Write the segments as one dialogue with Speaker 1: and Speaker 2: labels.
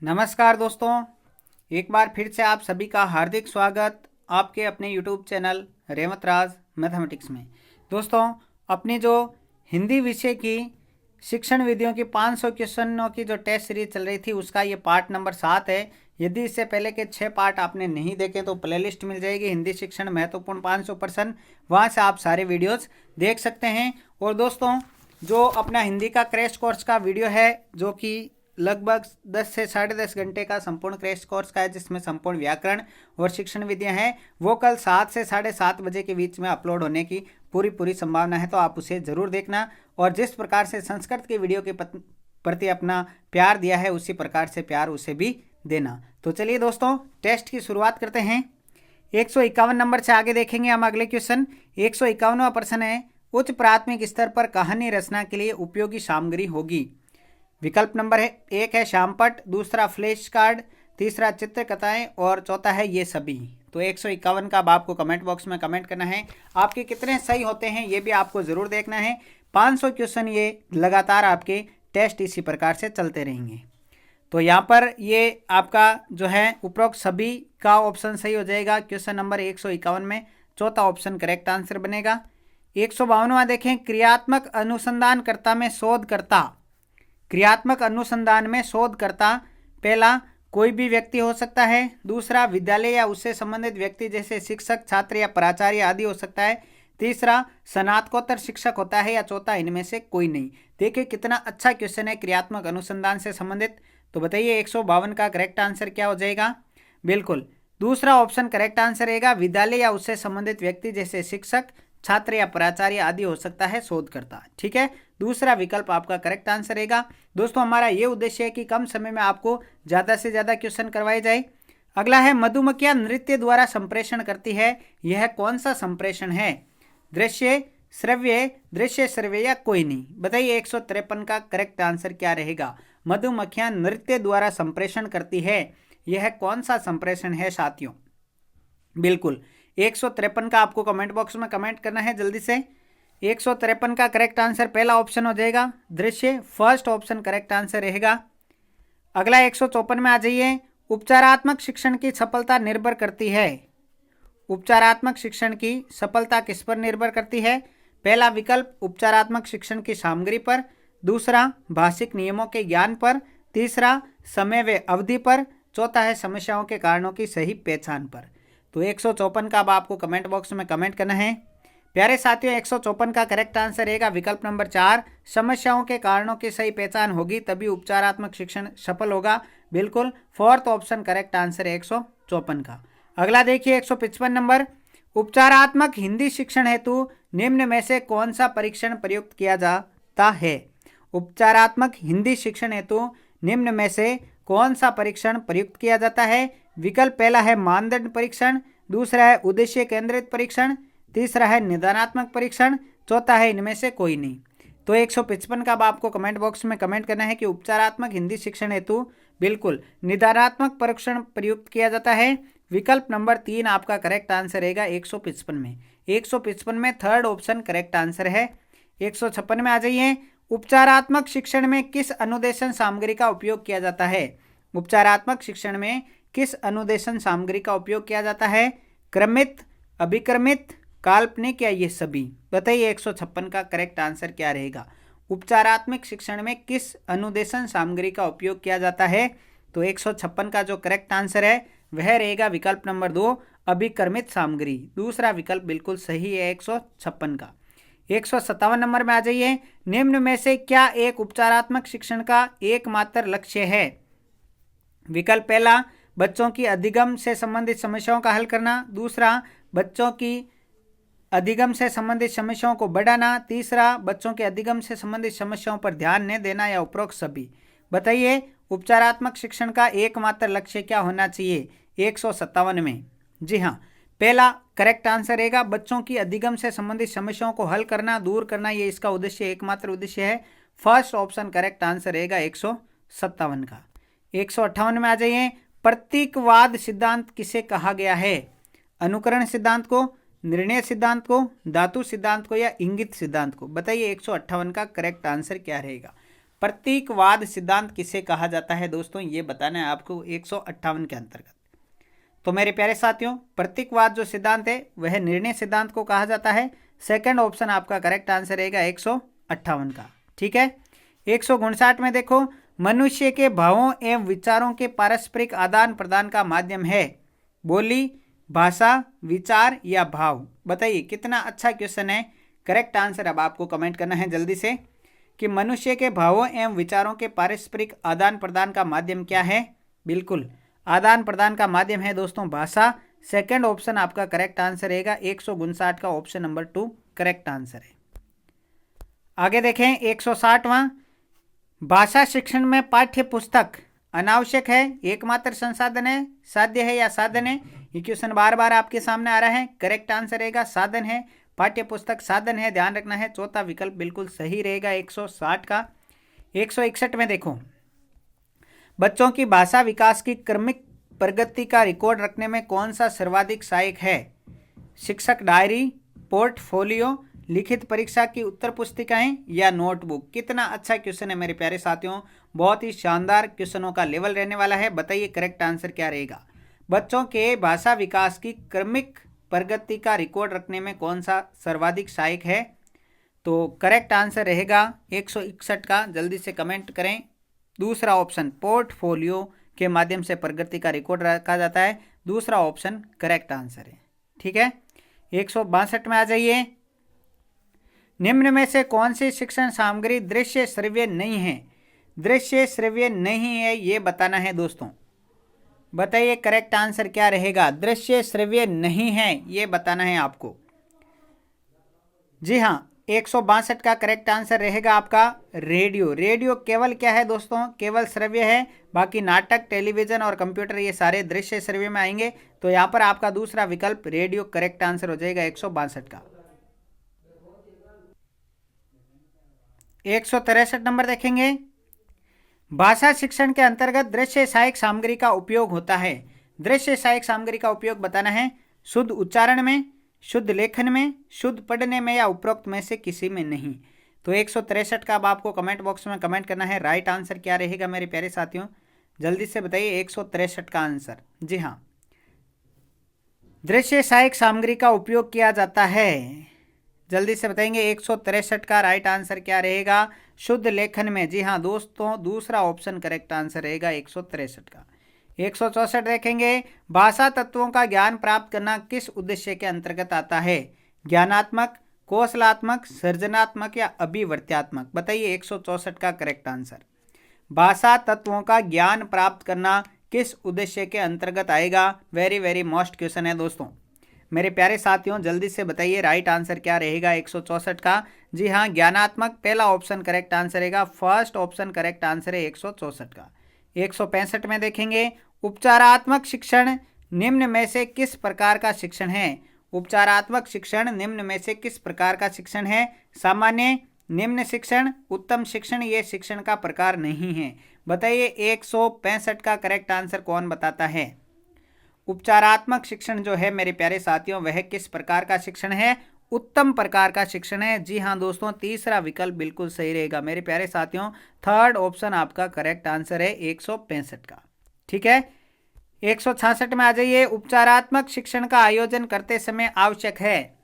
Speaker 1: नमस्कार दोस्तों, एक बार फिर से आप सभी का हार्दिक स्वागत आपके अपने YouTube चैनल रेवत राज मैथमेटिक्स में। दोस्तों, अपनी जो हिंदी विषय की शिक्षण विधियों की 500 क्वेश्चनों की जो टेस्ट सीरीज चल रही थी उसका ये पार्ट नंबर 7 है। यदि इससे पहले के 6 पार्ट आपने नहीं देखे तो प्लेलिस्ट मिल जाएगी हिंदी शिक्षण महत्वपूर्ण 500%, वहाँ से आप सारे वीडियोज़ देख सकते हैं। और दोस्तों, जो अपना हिंदी का क्रैश कोर्स का वीडियो है जो कि लगभग 10 से 10.5 घंटे का संपूर्ण क्रैश कोर्स का है, जिसमें संपूर्ण व्याकरण और शिक्षण विधियां हैं, वो कल 7 से 7:30 बजे के बीच में अपलोड होने की पूरी संभावना है। तो आप उसे ज़रूर देखना और जिस प्रकार से संस्कृत के वीडियो के प्रति अपना प्यार दिया है उसी प्रकार से प्यार उसे भी देना। तो चलिए दोस्तों, टेस्ट की शुरुआत करते हैं। 151 नंबर से आगे देखेंगे हम अगले क्वेश्चन। 151वां प्रश्न है, उच्च प्राथमिक स्तर पर कहानी रचना के लिए उपयोगी सामग्री होगी। विकल्प नंबर 1 है शामपट, दूसरा फ्लैश कार्ड, तीसरा चित्रकथाएं और चौथा है ये सभी। तो 151 का अब आपको कमेंट बॉक्स में कमेंट करना है। आपके कितने सही होते हैं ये भी आपको ज़रूर देखना है। 500 क्वेश्चन ये लगातार आपके टेस्ट इसी प्रकार से चलते रहेंगे। तो यहाँ पर ये आपका जो है उपरोक्त सभी का ऑप्शन सही हो जाएगा। क्वेश्चन नंबर 151 में चौथा ऑप्शन करेक्ट आंसर बनेगा। 152वां देखें, क्रियात्मक अनुसंधानकर्ता में शोधकर्ता। क्रियात्मक अनुसंधान में शोधकर्ता पहला कोई भी व्यक्ति हो सकता है, दूसरा विद्यालय या उससे संबंधित व्यक्ति जैसे शिक्षक, छात्र या प्राचार्य आदि हो सकता है, तीसरा स्नातकोत्तर शिक्षक होता है या चौथा इनमें से कोई नहीं। देखिए कितना अच्छा क्वेश्चन है क्रियात्मक अनुसंधान से संबंधित। तो बताइए 152 का करेक्ट आंसर क्या हो जाएगा। बिल्कुल दूसरा ऑप्शन करेक्ट आंसर रहेगा। विद्यालय या उससे संबंधित व्यक्ति जैसे शिक्षक, छात्र या प्राचार्य आदि हो सकता है शोधकर्ता। ठीक है, दूसरा विकल्प आपका करेक्ट आंसर रहेगा। दोस्तों, हमारा ये उद्देश्य है कि कम समय में आपको ज़्यादा से ज़्यादा क्वेश्चन करवाए जाए। अगला है, मधुमक्खियां नृत्य द्वारा संप्रेषण करती है, यह कौन सा संप्रेषण है। दृश्य, श्रव्य या कोई नहीं। बताइए 153 का करेक्ट आंसर क्या रहेगा। मधुमक्खियां नृत्य द्वारा संप्रेषण करती है, यह कौन सा संप्रेषण है साथियों। बिल्कुल 153 का आपको कमेंट बॉक्स में कमेंट करना है जल्दी से। 153 का करेक्ट आंसर पहला ऑप्शन हो जाएगा दृश्य, फर्स्ट ऑप्शन करेक्ट आंसर रहेगा। अगला 154 में आ जाइए, उपचारात्मक शिक्षण की सफलता निर्भर करती है। उपचारात्मक शिक्षण की सफलता किस पर निर्भर करती है। पहला विकल्प उपचारात्मक शिक्षण की सामग्री पर, दूसरा भाषिक नियमों के ज्ञान पर, तीसरा समय व अवधि पर, चौथा है समस्याओं के कारणों की सही पहचान पर। तो 154 का अब आपको कमेंट बॉक्स में कमेंट करना है। प्यारे साथियों, 154 का करेक्ट आंसर रहेगा विकल्प नंबर 4, समस्याओं के कारणों की सही पहचान होगी तभी उपचारात्मक शिक्षण सफल होगा। बिल्कुल फोर्थ ऑप्शन करेक्ट आंसर है 154 का। अगला देखिए 155 नंबर, उपचारात्मक हिंदी शिक्षण हेतु निम्न में से कौन सा परीक्षण प्रयुक्त किया जाता है। उपचारात्मक हिंदी शिक्षण हेतु निम्न में से कौन सा परीक्षण प्रयुक्त किया जाता है। विकल्प पहला है मानदंड परीक्षण, दूसरा है उद्देश्य केंद्रित परीक्षण, तीसरा है निदानात्मक परीक्षण, चौथा है इनमें से कोई नहीं। तो 155 का अब आपको कमेंट बॉक्स में कमेंट करना है कि उपचारात्मक हिंदी शिक्षण हेतु बिल्कुल निदानात्मक परीक्षण प्रयुक्त किया जाता है। विकल्प नंबर 3 आपका करेक्ट आंसर रहेगा 155 में। 155 में थर्ड ऑप्शन करेक्ट आंसर है। 156 में आ जाइए, उपचारात्मक शिक्षण में किस अनुदेशन सामग्री का उपयोग किया जाता है। उपचारात्मक शिक्षण में किस अनुदेशन सामग्री का उपयोग किया जाता है। क्रमित, अभिक्रमित, काल्पनिक या ये सभी। बताइए 156 का करेक्ट आंसर क्या रहेगा। उपचारात्मक शिक्षण में किस अनुदेशन सामग्री का उपयोग किया जाता है। तो 156 का जो करेक्ट आंसर है वह रहेगा विकल्प नंबर 2, अभिक्रमित सामग्री। दूसरा विकल्प बिल्कुल सही है 156 का। 157 नंबर में आ जाइए, निम्न में से क्या एक उपचारात्मक शिक्षण का एकमात्र लक्ष्य है। विकल्प पहला बच्चों की अधिगम से संबंधित समस्याओं का हल करना, दूसरा बच्चों की अधिगम से संबंधित समस्याओं को बढ़ाना, तीसरा बच्चों के अधिगम से संबंधित समस्याओं पर ध्यान न देना या उपरोक्त सभी। बताइए उपचारात्मक शिक्षण का एकमात्र लक्ष्य क्या होना चाहिए 157 में। जी हाँ, पहला करेक्ट आंसर रहेगा बच्चों की अधिगम से संबंधित समस्याओं को हल करना, दूर करना, ये इसका उद्देश्य एकमात्र उद्देश्य है। फर्स्ट ऑप्शन करेक्ट आंसर रहेगा 157 का। 158 में आ जाइए, प्रतीकवाद सिद्धांत किसे कहा गया है। अनुकरण सिद्धांत को, निर्णय सिद्धांत को, धातु सिद्धांत को या इंगित सिद्धांत को। बताइए 158 का करेक्ट आंसर क्या रहेगा। प्रतीकवाद सिद्धांत किसे कहा जाता है दोस्तों, ये बताना है आपको 158 के अंतर्गत। तो मेरे प्यारे साथियों, प्रतीकवाद जो सिद्धांत है वह निर्णय सिद्धांत को कहा जाता है। सेकंड ऑप्शन आपका करेक्ट आंसर रहेगा 158 का। ठीक है। 159 में देखो, मनुष्य के भावों एवं विचारों के पारस्परिक आदान प्रदान का माध्यम है बोली, भाषा, विचार या भाव। बताइए कितना अच्छा क्वेश्चन है। करेक्ट आंसर अब आपको कमेंट करना है जल्दी से कि मनुष्य के भावों एवं विचारों के पारस्परिक आदान प्रदान का माध्यम क्या है। बिल्कुल, आदान प्रदान का माध्यम है दोस्तों भाषा। सेकंड ऑप्शन आपका करेक्ट आंसर रहेगा 159 का ऑप्शन नंबर 2 करेक्ट आंसर है। आगे देखें 160वां, भाषा शिक्षण में पाठ्य पुस्तक अनावश्यक है, एकमात्र संसाधन है, साध्य है या साधन है। ये क्वेश्चन बार बार आपके सामने आ रहा है। करेक्ट आंसर रहेगा साधन है, पाठ्य पुस्तक साधन है, ध्यान रखना है। चौथा विकल्प बिल्कुल सही रहेगा 160 का। 161 में देखो, बच्चों की भाषा विकास की क्रमिक प्रगति का रिकॉर्ड रखने में कौन सा सर्वाधिक सहायक है। शिक्षक डायरी, पोर्टफोलियो, लिखित परीक्षा की उत्तर पुस्तिकाएं या नोटबुक। कितना अच्छा क्वेश्चन है मेरे प्यारे साथियों, बहुत ही शानदार क्वेश्चनों का लेवल रहने वाला है। बताइए करेक्ट आंसर क्या रहेगा। बच्चों के भाषा विकास की क्रमिक प्रगति का रिकॉर्ड रखने में कौन सा सर्वाधिक सहायक है। तो करेक्ट आंसर रहेगा 161 का। जल्दी से कमेंट करें। दूसरा ऑप्शन, पोर्टफोलियो के माध्यम से प्रगति का रिकॉर्ड रखा जाता है। दूसरा ऑप्शन करेक्ट आंसर है। ठीक है। 162 में आ जाइए, निम्न में से कौन सी शिक्षण सामग्री दृश्य श्रव्य नहीं है। दृश्य श्रव्य नहीं है ये बताना है दोस्तों। बताइए करेक्ट आंसर क्या रहेगा। दृश्य श्रव्य नहीं है ये बताना है आपको। जी हाँ, 162 का करेक्ट आंसर रहेगा आपका रेडियो। रेडियो केवल क्या है दोस्तों, केवल श्रव्य है। बाकी नाटक, टेलीविजन और कंप्यूटर ये सारे दृश्य श्रव्य में आएंगे। तो यहाँ पर आपका दूसरा विकल्प रेडियो करेक्ट आंसर हो जाएगा 162 का। 163 नंबर देखेंगे, भाषा शिक्षण के अंतर्गत दृश्य सहायक सामग्री का उपयोग होता है। दृश्य सहायक सामग्री का उपयोग बताना है। शुद्ध उच्चारण में, शुद्ध लेखन में, शुद्ध पढ़ने में या उपरोक्त में से किसी में नहीं। तो 163 का अब आपको कमेंट बॉक्स में कमेंट करना है। राइट आंसर क्या रहेगा मेरे प्यारे साथियों, जल्दी से बताइए 163 का आंसर। जी हाँ, दृश्य सहायक सामग्री का उपयोग किया जाता है। जल्दी से बताएंगे 163 का राइट आंसर क्या रहेगा। शुद्ध लेखन में। जी हाँ दोस्तों, दूसरा ऑप्शन करेक्ट आंसर रहेगा 163 का। 164 देखेंगे, भाषा तत्वों का ज्ञान प्राप्त करना किस उद्देश्य के अंतर्गत आता है। ज्ञानात्मक, कौशलात्मक, सृजनात्मक या अभिवर्त्यात्मक। बताइए 164 का करेक्ट आंसर। भाषा तत्वों का ज्ञान प्राप्त करना किस उद्देश्य के अंतर्गत आएगा। वेरी वेरी मोस्ट क्वेश्चन है दोस्तों। मेरे प्यारे साथियों जल्दी से बताइए राइट आंसर क्या रहेगा 164 का। जी हाँ, ज्ञानात्मक पहला ऑप्शन करेक्ट आंसर रहेगा। फर्स्ट ऑप्शन करेक्ट आंसर है 164 का। 165 में देखेंगे, उपचारात्मक शिक्षण निम्न में से किस प्रकार का शिक्षण है। उपचारात्मक शिक्षण निम्न में से किस प्रकार का शिक्षण है। सामान्य, निम्न शिक्षण, उत्तम शिक्षण ये शिक्षण का प्रकार नहीं है। बताइए 165 का करेक्ट आंसर कौन बताता है। उपचारात्मक शिक्षण जो है मेरे प्यारे साथियों वह किस प्रकार का शिक्षण है। उत्तम प्रकार का शिक्षण है। जी हाँ दोस्तों, तीसरा विकल्प बिल्कुल सही रहेगा मेरे प्यारे साथियों। थर्ड ऑप्शन आपका करेक्ट आंसर है 165 का। ठीक है। 166 में आ जाइए, उपचारात्मक शिक्षण का आयोजन करते समय आवश्यक है।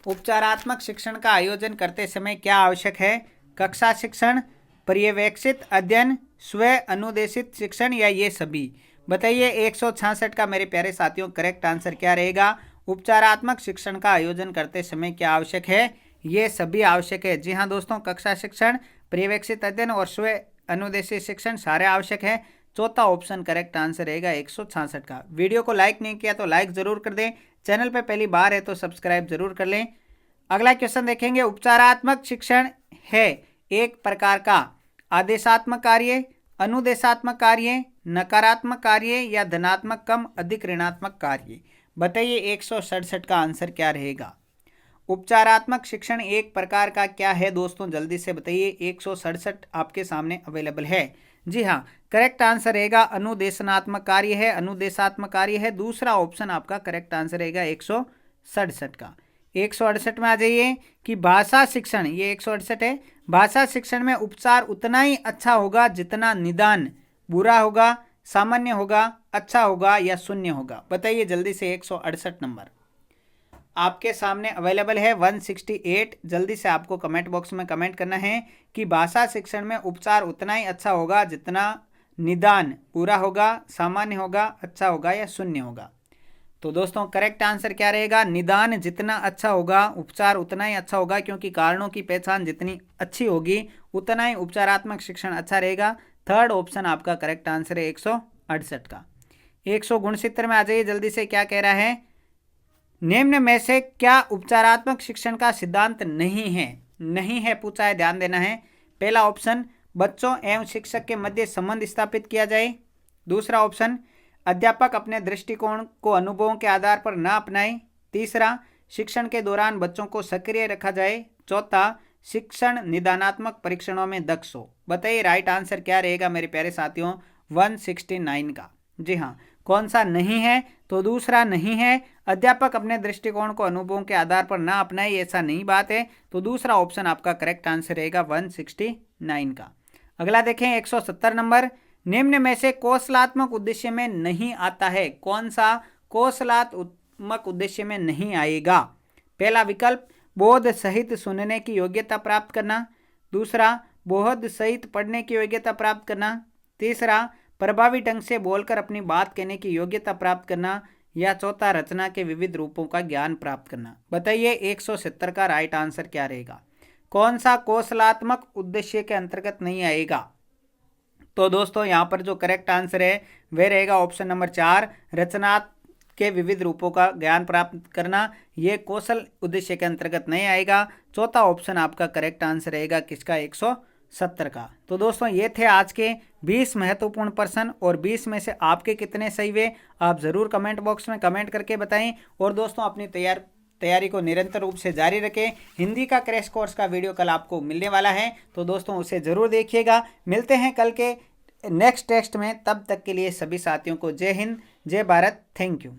Speaker 1: उपचारात्मक शिक्षण का आयोजन करते समय क्या आवश्यक है। कक्षा शिक्षण, पर्यवेक्षित अध्ययन, स्व अनुदेशित शिक्षण या ये सभी। बताइए 166 का मेरे प्यारे साथियों करेक्ट आंसर क्या रहेगा। उपचारात्मक शिक्षण का आयोजन करते समय क्या आवश्यक है। ये सभी आवश्यक है। जी हाँ दोस्तों, कक्षा शिक्षण, पर्यवेक्षित अध्ययन और स्व अनुदेशित शिक्षण सारे आवश्यक है। चौथा ऑप्शन करेक्ट आंसर रहेगा 166 का। वीडियो को लाइक नहीं किया तो लाइक जरूर कर दें। चैनल पर पहली बार है तो सब्सक्राइब जरूर कर लें। अगला क्वेश्चन देखेंगे, उपचारात्मक शिक्षण है एक प्रकार का आदेशात्मक कार्य, अनुदेशात्मक कार्य, नकारात्मक कार्य या धनात्मक कम अधिक ऋणात्मक कार्य। बताइए 167 का आंसर क्या रहेगा। उपचारात्मक शिक्षण एक प्रकार का क्या है दोस्तों, जल्दी से बताइए। 167 आपके सामने अवेलेबल है। जी हाँ, करेक्ट आंसर रहेगा अनुदेशनात्मक कार्य है, अनुदेशात्मक कार्य है। दूसरा ऑप्शन आपका करेक्ट आंसर रहेगा 167 का। 168 में आ जाइए कि भाषा शिक्षण, ये 168 है, भाषा शिक्षण में उपचार उतना ही अच्छा होगा जितना निदान बुरा होगा, सामान्य होगा, अच्छा होगा या शून्य होगा। बताइए जल्दी से। 168 नंबर आपके सामने अवेलेबल है। 168 जल्दी से आपको कमेंट बॉक्स में कमेंट करना है कि भाषा शिक्षण में उपचार उतना ही अच्छा होगा जितना निदान बुरा होगा, सामान्य होगा, अच्छा होगा या शून्य होगा। तो दोस्तों करेक्ट आंसर क्या रहेगा? निदान जितना अच्छा होगा उपचार उतना ही अच्छा होगा, क्योंकि कारणों की पहचान जितनी अच्छी होगी उतना ही उपचारात्मक शिक्षण अच्छा रहेगा। थर्ड ऑप्शन आपका करेक्ट आंसर है 168 का। 169 में आ जाइए जल्दी से। क्या कह रहा है? निम्न में से क्या उपचारात्मक शिक्षण का सिद्धांत नहीं है? नहीं है पूछा है, ध्यान देना है। पहला ऑप्शन, बच्चों एवं शिक्षक के मध्य संबंध स्थापित किया जाए। दूसरा ऑप्शन, अध्यापक अपने दृष्टिकोण को अनुभवों के आधार पर न अपनाए। तीसरा, शिक्षण के दौरान बच्चों को सक्रिय रखा जाए। चौथा, शिक्षण निदानात्मक परीक्षणों में दक्ष हो। बताइए राइट आंसर क्या रहेगा मेरे प्यारे साथियों? 169 का। जी हाँ, कौन सा नहीं है? तो दूसरा नहीं है, अध्यापक अपने दृष्टिकोण को अनुभवों के आधार पर ना अपनाए, ऐसा नहीं बात है। तो दूसरा ऑप्शन आपका करेक्ट आंसर रहेगा 169 का। अगला देखें 170 नंबर, निम्न में से कौशलात्मक उद्देश्य में नहीं आता है। कौन सा कौशलात्मक उद्देश्य में नहीं आएगा? पहला विकल्प, बोध सहित सुनने की योग्यता प्राप्त करना। दूसरा, बोध सहित पढ़ने की योग्यता प्राप्त करना। तीसरा, प्रभावी ढंग से बोलकर अपनी बात कहने की योग्यता प्राप्त करना। या चौथा, रचना के विविध रूपों का ज्ञान प्राप्त करना। बताइए 170 का राइट आंसर क्या रहेगा? कौन सा कौशलात्मक उद्देश्य के अंतर्गत नहीं आएगा? तो दोस्तों यहाँ पर जो करेक्ट आंसर है वह रहेगा ऑप्शन नंबर 4, रचना के विविध रूपों का ज्ञान प्राप्त करना। ये कौशल उद्देश्य के अंतर्गत नहीं आएगा। चौथा ऑप्शन आपका करेक्ट आंसर रहेगा किसका? 170 का। तो दोस्तों ये थे आज के 20 महत्वपूर्ण प्रश्न, और 20 में से आपके कितने सही हुए आप ज़रूर कमेंट बॉक्स में कमेंट करके बताएं। और दोस्तों अपनी तैयारी को निरंतर रूप से जारी रखें। हिंदी का क्रैश कोर्स का वीडियो कल आपको मिलने वाला है, तो दोस्तों उसे ज़रूर देखिएगा। मिलते हैं कल के नेक्स्ट टेस्ट में, तब तक के लिए सभी साथियों को जय हिंद, जय भारत, थैंक यू।